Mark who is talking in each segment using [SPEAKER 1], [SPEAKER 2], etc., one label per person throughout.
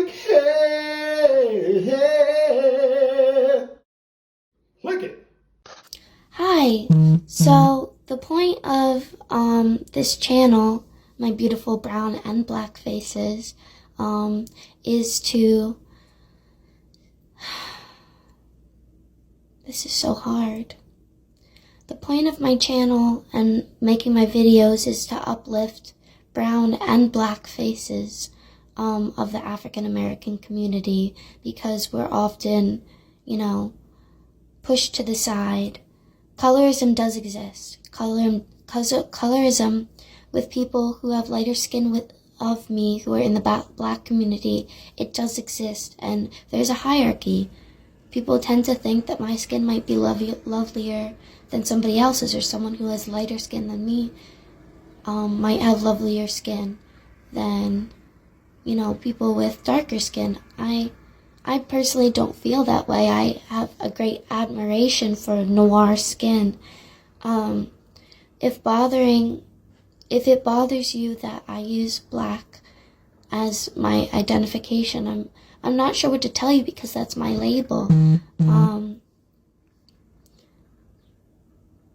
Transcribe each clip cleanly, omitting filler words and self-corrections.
[SPEAKER 1] like hair. Lick it.
[SPEAKER 2] Hi. So the point of this channel, my beautiful brown and black faces, is to. This is so hard. The point of my channel and making my videos is to uplift brown and black faces of the African American community, because we're often, pushed to the side. Colorism does exist. Colorism with people who have lighter skin of me, who are in the black community, it does exist, and there's a hierarchy. People tend to think that my skin might be lovelier than somebody else's, or someone who has lighter skin than me might have lovelier skin than, people with darker skin. I personally don't feel that way. I have a great admiration for noir skin. If it bothers you that I use black as my identification, I'm not sure what to tell you, because that's my label.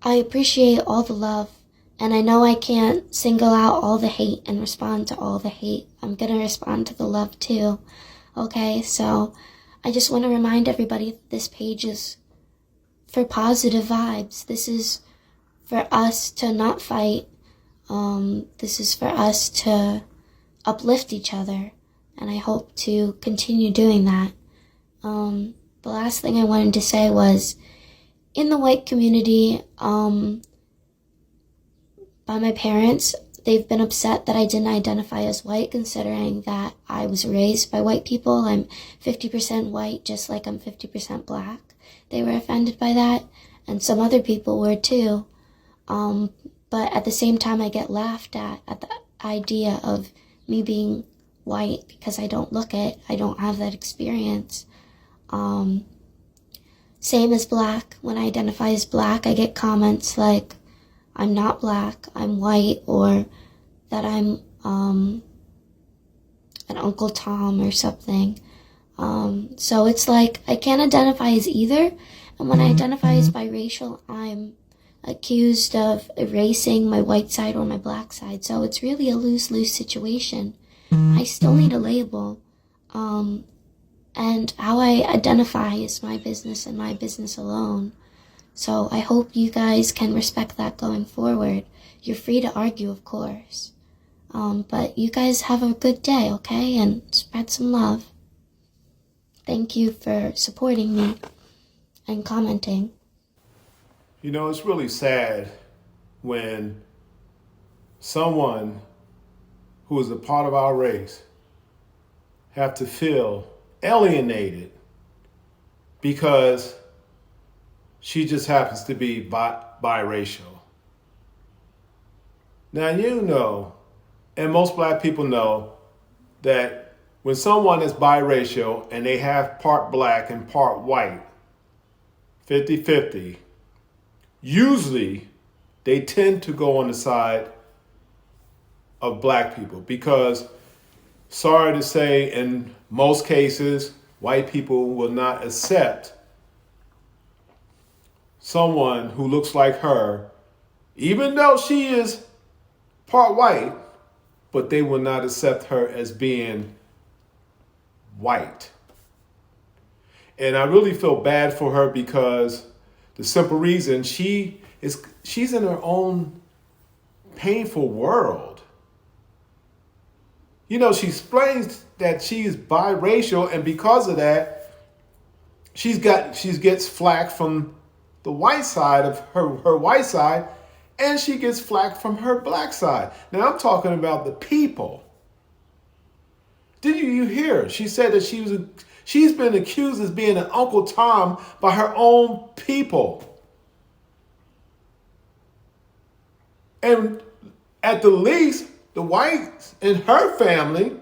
[SPEAKER 2] I appreciate all the love, and I know I can't single out all the hate and respond to all the hate. I'm gonna respond to the love too. Okay, so I just want to remind everybody that this page is for positive vibes. This is for us to not fight. This is for us to uplift each other, and I hope to continue doing that. The last thing I wanted to say was, in the white community, by my parents, they've been upset that I didn't identify as white, considering that I was raised by white people. I'm 50% white, just like I'm 50% black. They were offended by that, and some other people were too. But at the same time, I get laughed at the idea of me being white, because I don't look it. I don't have that experience. Same as black. When I identify as black, I get comments like, I'm not black, I'm white, or that I'm an Uncle Tom or something. So it's like I can't identify as either. And when I identify as biracial, I'm accused of erasing my white side or my black side. So it's really a lose-lose situation. I still need a label. And how I identify is my business and my business alone. So I hope you guys can respect that going forward. You're free to argue, of course. But you guys have a good day, okay? And spread some love. Thank you for supporting me and commenting.
[SPEAKER 1] You know, it's really sad when someone who is a part of our race have to feel alienated because she just happens to be biracial. Now, you know, and most black people know, that when someone is biracial and they have part black and part white, 50-50, usually they tend to go on the side of black people because, sorry to say, in most cases, white people will not accept someone who looks like her, even though she is part white, but they will not accept her as being white. And I really feel bad for her because the simple reason she's in her own painful world. You know, she explains that she's biracial, and because of that, she gets flack from the white side of her white side, and she gets flack from her black side. Now I'm talking about the people. Did you hear? She said that she's been accused as being an Uncle Tom by her own people. And at the least, the whites in her family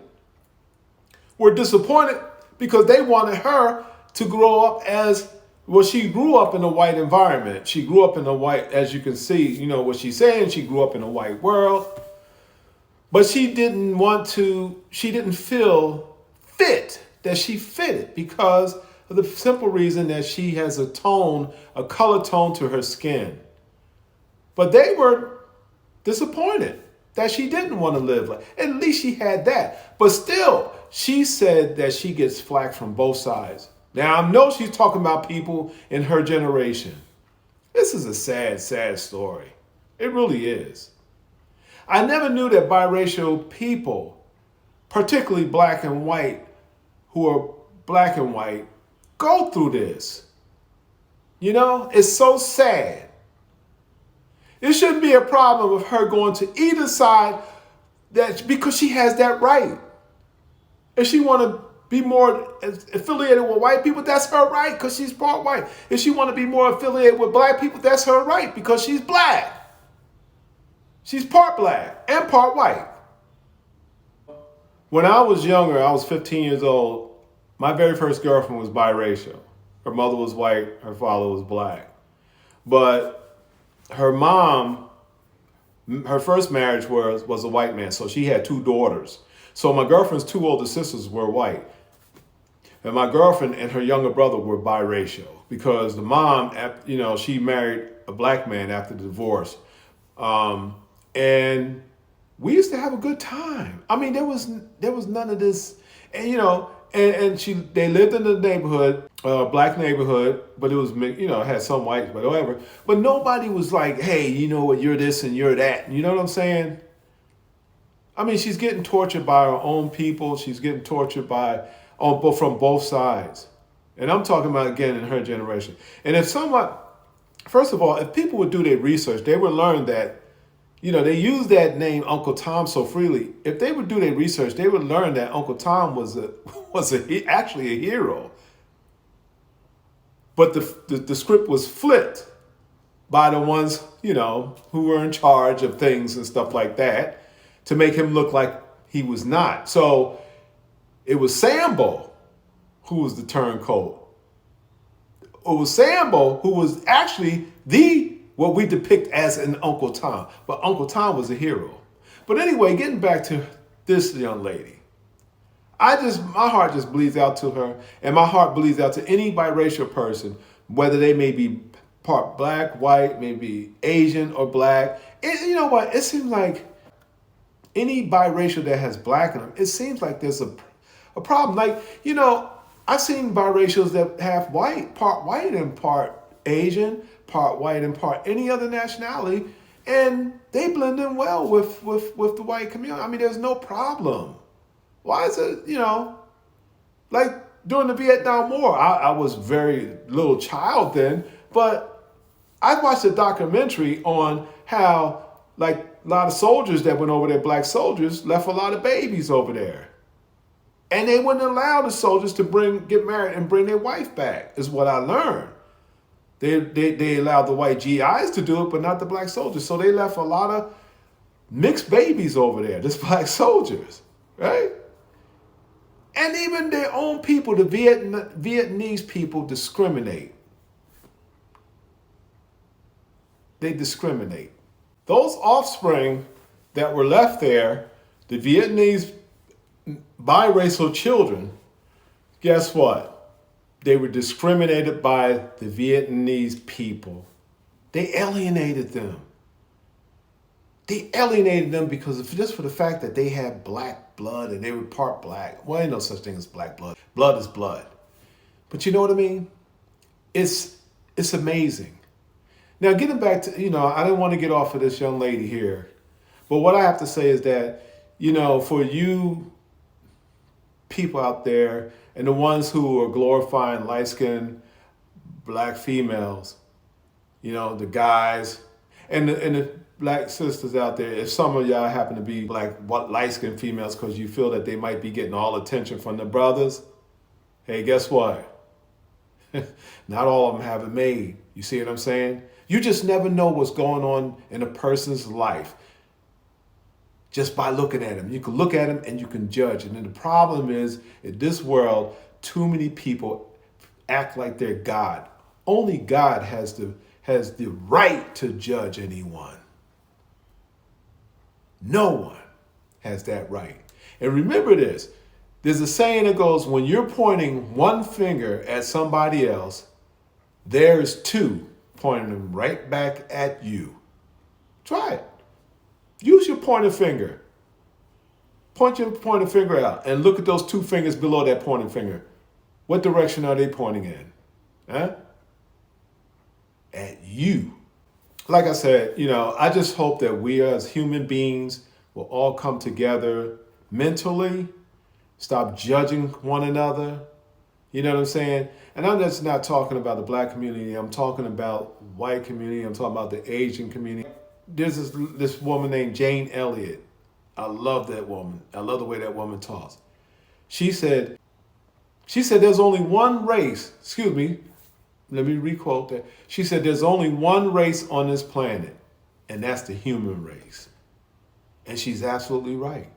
[SPEAKER 1] were disappointed because they wanted her to grow up as, well, she grew up in a white environment. She grew up in a white, as you can see, you know what she's saying, she grew up in a white world. But she didn't feel fit, that she fitted because of the simple reason that she has a tone, a color tone to her skin. But they were disappointed that she didn't want to live like, at least she had that. But still, she said that she gets flack from both sides. Now, I know she's talking about people in her generation. This is a sad, sad story. It really is. I never knew that biracial people, particularly black and white, who are black and white, go through this. You know, it's so sad. It shouldn't be a problem of her going to either side because she has that right. If she want to be more affiliated with white people, that's her right because she's part white. If she want to be more affiliated with black people, that's her right because she's black. She's part black and part white. When I was younger, I was 15 years old, my very first girlfriend was biracial. Her mother was white, her father was black. But her mom, her first marriage was a white man, so she had two daughters. So my girlfriend's two older sisters were white. And my girlfriend and her younger brother were biracial because the mom, you know, she married a black man after the divorce. And we used to have a good time. I mean, there was none of this, and you know, and they lived in the neighborhood, black neighborhood, but it was, you know, it had some whites, but whatever. But nobody was like, hey, you know what, you're this and you're that. You know what I'm saying? I mean, she's getting tortured by her own people. She's getting tortured from both sides. And I'm talking about, again, in her generation. And first of all, if people would do their research, they would learn that, you know, they use that name Uncle Tom so freely. If they would do their research, they would learn that Uncle Tom was actually a hero. But the script was flipped by the ones, you know, who were in charge of things and stuff like that to make him look like he was not. So it was Sambo who was the turncoat. It was Sambo who was actually what we depict as an Uncle Tom. But Uncle Tom was a hero. But anyway, getting back to this young lady. My heart just bleeds out to her, and my heart bleeds out to any biracial person, whether they may be part black, white, maybe Asian or black. You know what? It seems like any biracial that has black in them, it seems like there's a problem. Like, you know, I've seen biracials that have part white and part Asian, part white and part any other nationality, and they blend in well with the white community. I mean, there's no problem. Why is it, you know, like during the Vietnam War, I was very little child then, but I watched a documentary on how, like, a lot of soldiers that went over there, black soldiers, left a lot of babies over there. And they wouldn't allow the soldiers to get married and bring their wife back, is what I learned. They allowed the white GIs to do it, but not the black soldiers. So they left a lot of mixed babies over there, just black soldiers, right? And even their own people, the Vietnamese people, discriminate. They discriminate. Those offspring that were left there, the Vietnamese biracial children, guess what? They were discriminated by the Vietnamese people. They alienated them. They alienated them just for the fact that they had black blood and they were part black. Well, ain't no such thing as black blood. Blood is blood. But you know what I mean? It's amazing. Now, getting back to, you know, I didn't want to get off of this young lady here. But what I have to say is that, you know, for you people out there and the ones who are glorifying light-skinned black females, you know, the guys and the black sisters out there, if some of y'all happen to be black, light-skinned females because you feel that they might be getting all attention from the brothers, hey, guess what? Not all of them have it made. You see what I'm saying? You just never know what's going on in a person's life just by looking at them. You can look at them and you can judge. And then the problem is, in this world, too many people act like they're God. Only God has the right to judge anyone. No one has that right. And remember this, There's a saying that goes, when you're pointing one finger at somebody else, there's two pointing them right back at you. Try it. Use your pointer finger. Point your pointer finger out and look at those two fingers below that pointing finger. What direction are they pointing in? Huh? At you. Like I said, I just hope that we as human beings will all come together mentally, stop judging one another. You know what I'm saying? And I'm just not talking about the black community. I'm talking about white community. I'm talking about the Asian community. There's this woman named Jane Elliott. I love that woman. I love the way that woman talks. She said there's only one race. Excuse me. Let me requote that. She said there's only one race on this planet, and that's the human race. And she's absolutely right.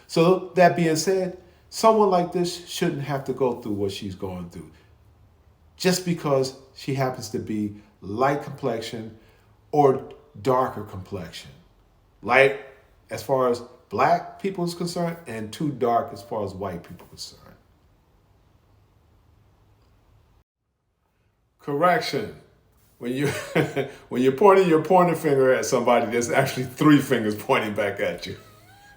[SPEAKER 1] So that being said, someone like this shouldn't have to go through what she's going through just because she happens to be light complexion or darker complexion. Light as far as black people is concerned and too dark as far as white people are concerned. Correction. When you when you're pointing your pointer finger at somebody, there's actually three fingers pointing back at you.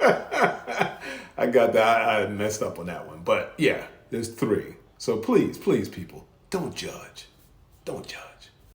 [SPEAKER 1] I got that. I messed up on that one. But yeah, there's three. So please, people, don't judge. Don't judge.